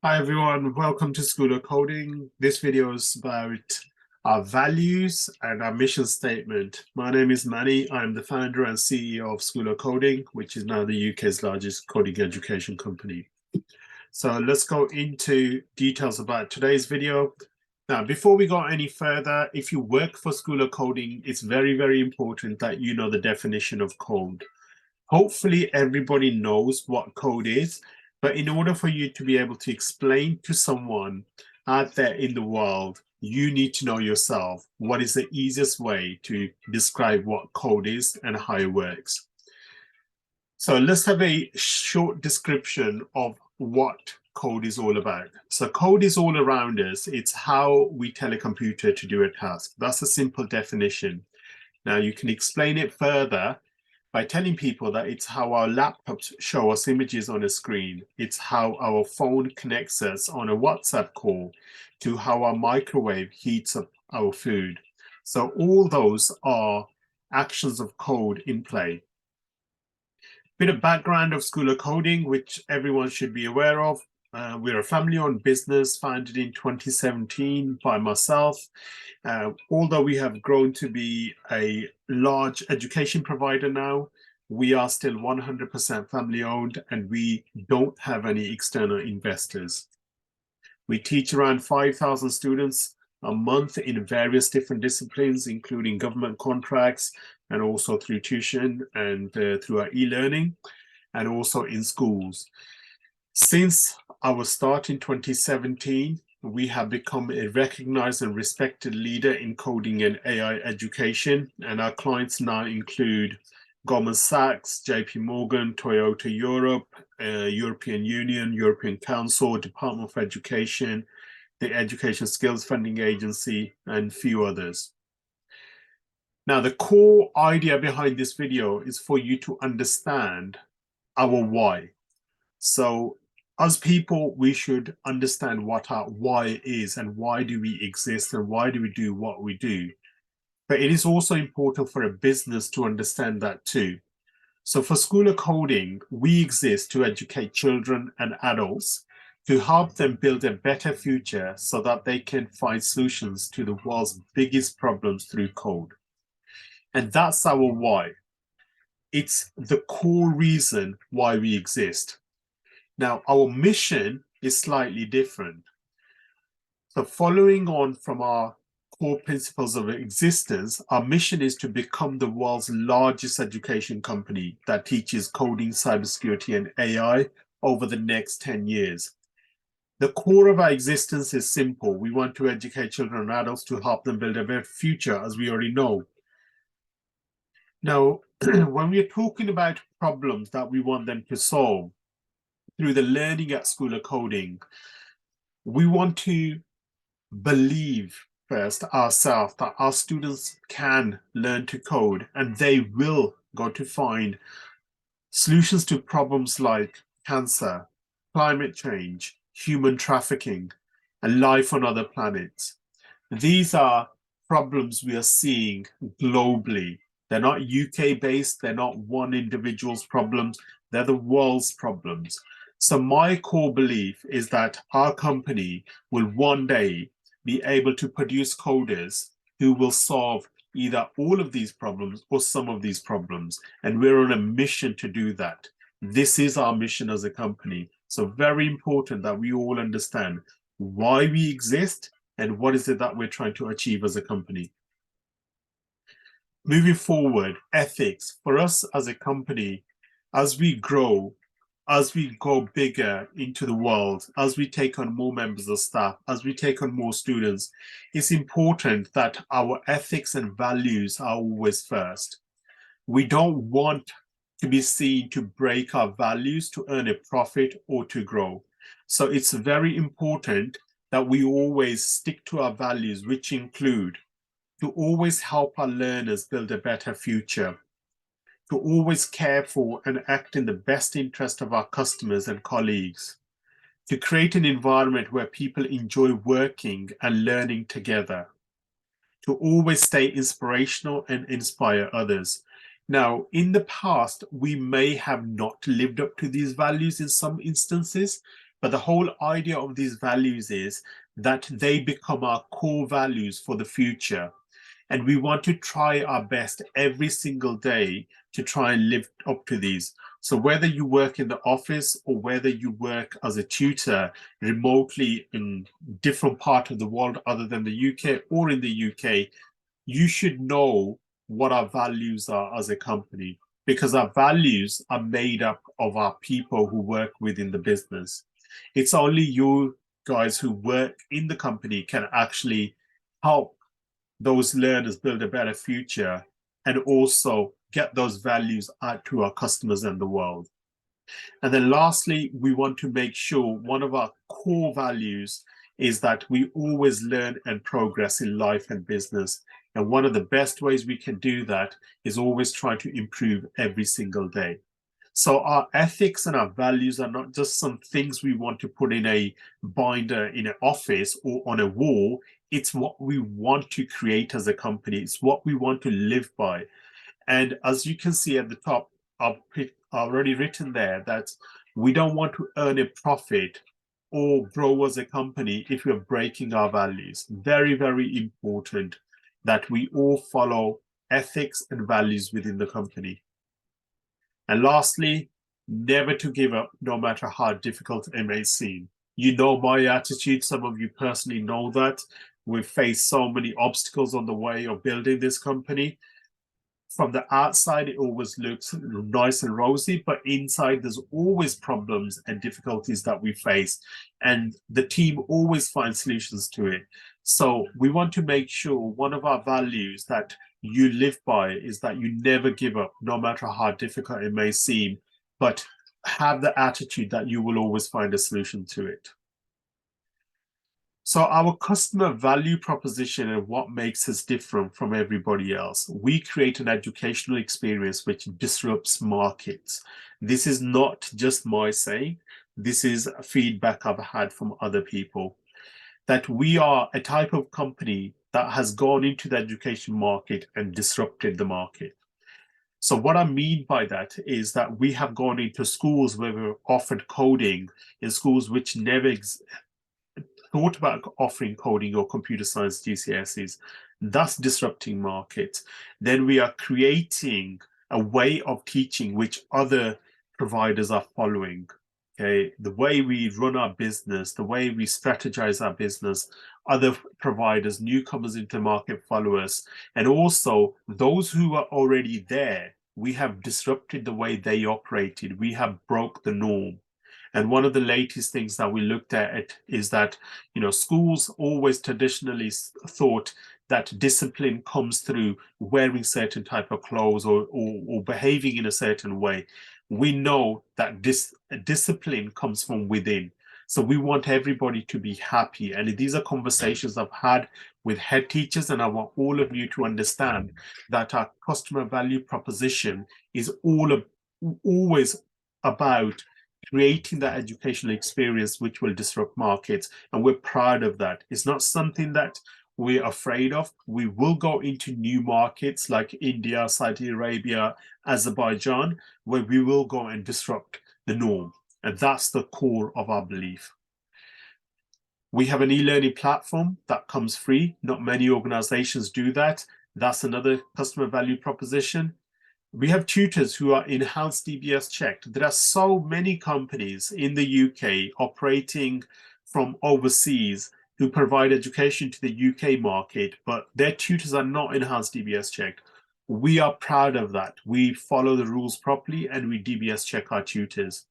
Hi everyone, welcome to School of Coding. This video is about our values and our mission statement. My name is Manny. I'm the founder and CEO of School of Coding, which is now the UK's largest coding education company. So let's go into details about today's video. Now, before we go any further, if you work for School of Coding, it's very, very important that you know the definition of code. Hopefully everybody knows what code is, but in order for you to be able to explain to someone out there in the world, you need to know yourself what is the easiest way to describe what code is and how it works. So let's have a short description of what code is all about. So code is all around us. It's how we tell a computer to do a task. That's a simple definition. Now you can explain it further by telling people that it's how our laptops show us images on a screen. It's how our phone connects us on a WhatsApp call, to how our microwave heats up our food. So all those are actions of code in play. Bit of background of School of Coding, which everyone should be aware of. We're a family-owned business founded in 2017 by myself. Although we have grown to be a large education provider now, we are still 100% family-owned and we don't have any external investors. We teach around 5,000 students a month in various different disciplines, including government contracts and also through tuition and through our e-learning and also in schools. Since our start in 2017, we have become a recognized and respected leader in coding and AI education, and our clients now include Goldman Sachs, JP Morgan, Toyota Europe, European Union, European Council, Department of Education, the Education Skills Funding Agency, and few others. Now, the core idea behind this video is for you to understand our why. So as people, we should understand what our why is and why do we exist and why do we do what we do. But it is also important for a business to understand that too. So for School of Coding, we exist to educate children and adults to help them build a better future so that they can find solutions to the world's biggest problems through code. And that's our why. It's the core reason why we exist. Now, our mission is slightly different. So following on from our core principles of existence, our mission is to become the world's largest education company that teaches coding, cybersecurity, and AI over the next 10 years. The core of our existence is simple. We want to educate children and adults to help them build a better future, as we already know. Now, when we're talking about problems that we want them to solve through the learning at School of Coding, we want to believe first ourselves that our students can learn to code and they will go to find solutions to problems like cancer, climate change, human trafficking, and life on other planets. These are problems we are seeing globally. They're not UK based, they're not one individual's problems, they're the world's problems. So my core belief is that our company will one day be able to produce coders who will solve either all of these problems or some of these problems. And we're on a mission to do that. This is our mission as a company. So very important that we all understand why we exist and what is it that we're trying to achieve as a company. Moving forward, ethics. For us as a company, as we grow, as we go bigger into the world, as we take on more members of staff, as we take on more students, it's important that our ethics and values are always first. We don't want to be seen to break our values to earn a profit or to grow. So it's very important that we always stick to our values, which include to always help our learners build a better future, to always care for and act in the best interest of our customers and colleagues, to create an environment where people enjoy working and learning together, to always stay inspirational and inspire others. Now, in the past, we may have not lived up to these values in some instances, But the whole idea of these values is that they become our core values for the future. And we want to try our best every single day to try and live up to these. So whether you work in the office or whether you work as a tutor remotely in different part of the world other than the UK or in the UK, you should know what our values are as a company, because our values are made up of our people who work within the business. It's only you guys who work in the company can actually help those learners build a better future and also get those values out to our customers and the world. And then lastly, we want to make sure one of our core values is that we always learn and progress in life and business. And one of the best ways we can do that is always try to improve every single day. So our ethics and our values are not just some things we want to put in a binder in an office or on a wall. It's what we want to create as a company. It's what we want to live by. And as you can see at the top, I've already written there that we don't want to earn a profit or grow as a company if we're breaking our values. Very, very important that we all follow ethics and values within the company. And lastly, never to give up, no matter how difficult it may seem. You know my attitude. Some of you personally know that. We've faced so many obstacles on the way of building this company. From the outside, it always looks nice and rosy, but inside there's always problems and difficulties that we face. And the team always finds solutions to it. So we want to make sure one of our values that you live by is that you never give up, no matter how difficult it may seem, but have the attitude that you will always find a solution to it. So our customer value proposition and what makes us different from everybody else. We create an educational experience which disrupts markets. This is not just my saying. This is feedback I've had from other people, that we are a type of company that has gone into the education market and disrupted the market. So what I mean by that is that we have gone into schools where we've offered coding in schools which never thought about offering coding or computer science GCSEs, thus disrupting markets. Then we are creating a way of teaching which other providers are following. Okay, the way we run our business, the way we strategize our business, other providers, newcomers into the market follow us. And also those who are already there, we have disrupted the way they operated. We have broke the norm. And one of the latest things that we looked at is that, schools always traditionally thought that discipline comes through wearing certain type of clothes or behaving in a certain way. We know that this discipline comes from within. So we want everybody to be happy. And these are conversations I've had with head teachers, and I want all of you to understand that our customer value proposition is always about creating that educational experience which will disrupt markets. And we're proud of that. It's not something that we're afraid of. We will go into new markets like India, Saudi Arabia, Azerbaijan, where we will go and disrupt the norm. And that's the core of our belief. We have an e-learning platform that comes free. Not many organizations do that. That's another customer value proposition. We have tutors who are enhanced DBS checked. There are so many companies in the UK operating from overseas who provide education to the UK market, but their tutors are not enhanced DBS checked. We are proud of that. We follow the rules properly and we DBS check our tutors.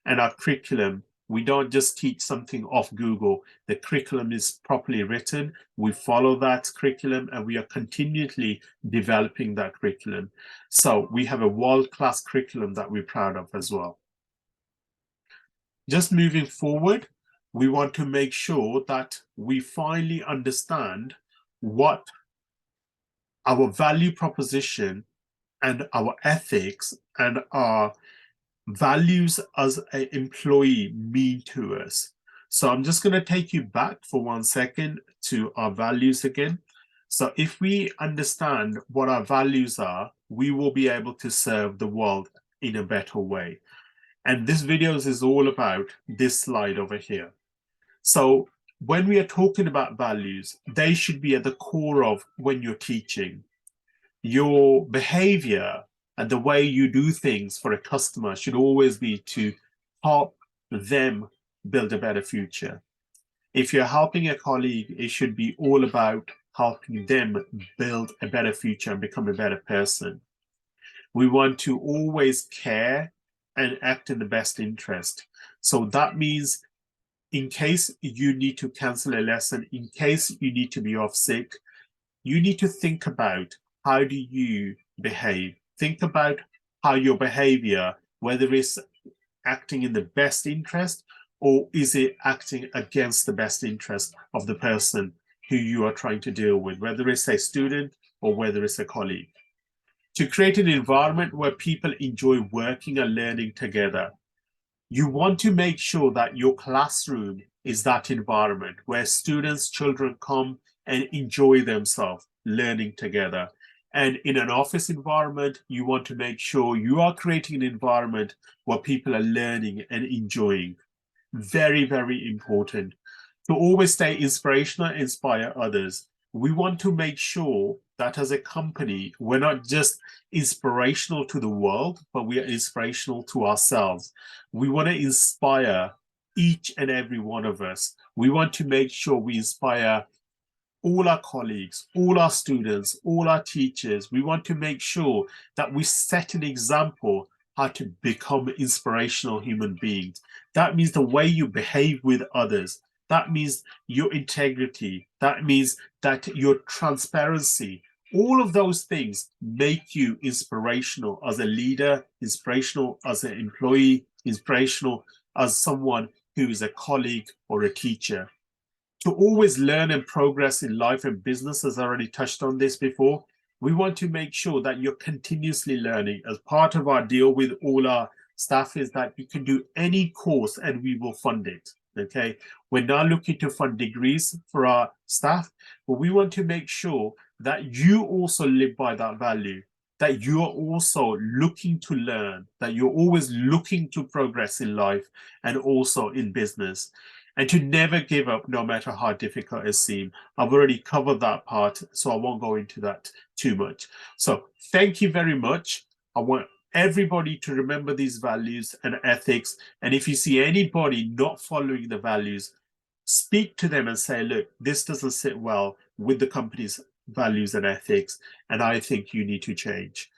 And our curriculum, we don't just teach something off Google. The curriculum is properly written. We follow that curriculum and we are continually developing that curriculum. So we have a world-class curriculum that we're proud of as well. Just moving forward, we want to make sure that we finally understand what our value proposition and our ethics and our values as an employee mean to us. So I'm just going to take you back for 1 second to our values again. So if we understand what our values are, we will be able to serve the world in a better way. And this video is all about this slide over here. So when we are talking about values, they should be at the core of when you're teaching. Your behavior and the way you do things for a customer should always be to help them build a better future. If you're helping a colleague, it should be all about helping them build a better future and become a better person. We want to always care and act in the best interest. So that means in case you need to cancel a lesson, in case you need to be off sick, you need to think about how do you behave. Think about how your behavior, whether it's acting in the best interest or is it acting against the best interest of the person who you are trying to deal with, whether it's a student or whether it's a colleague. To create an environment where people enjoy working and learning together, you want to make sure that your classroom is that environment where students, children come and enjoy themselves learning together. And in an office environment, you want to make sure you are creating an environment where people are learning and enjoying. Very, very important. To always stay inspirational, inspire others. We want to make sure that as a company, we're not just inspirational to the world, but we are inspirational to ourselves. We want to inspire each and every one of us. We want to make sure we inspire all our colleagues, all our students, all our teachers. We want to make sure that we set an example how to become inspirational human beings. That means the way you behave with others. That means your integrity. That means that your transparency. All of those things make you inspirational as a leader, inspirational as an employee, inspirational as someone who is a colleague or a teacher. To always learn and progress in life and business, as I already touched on this before, we want to make sure that you're continuously learning. As part of our deal with all our staff is that you can do any course and we will fund it. Okay, we're now looking to fund degrees for our staff, but we want to make sure that you also live by that value, that you are also looking to learn, that you're always looking to progress in life and also in business, and to never give up no matter how difficult it seems. I've already covered that part, so I won't go into that too much. So thank you very much. I want everybody to remember these values and ethics. And if you see anybody not following the values, speak to them and say, look, this doesn't sit well with the company's values and ethics, and I think you need to change.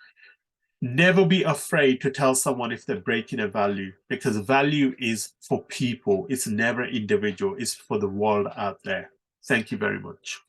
Never be afraid to tell someone if they're breaking a value, because value is for people. It's never individual. It's for the world out there. Thank you very much.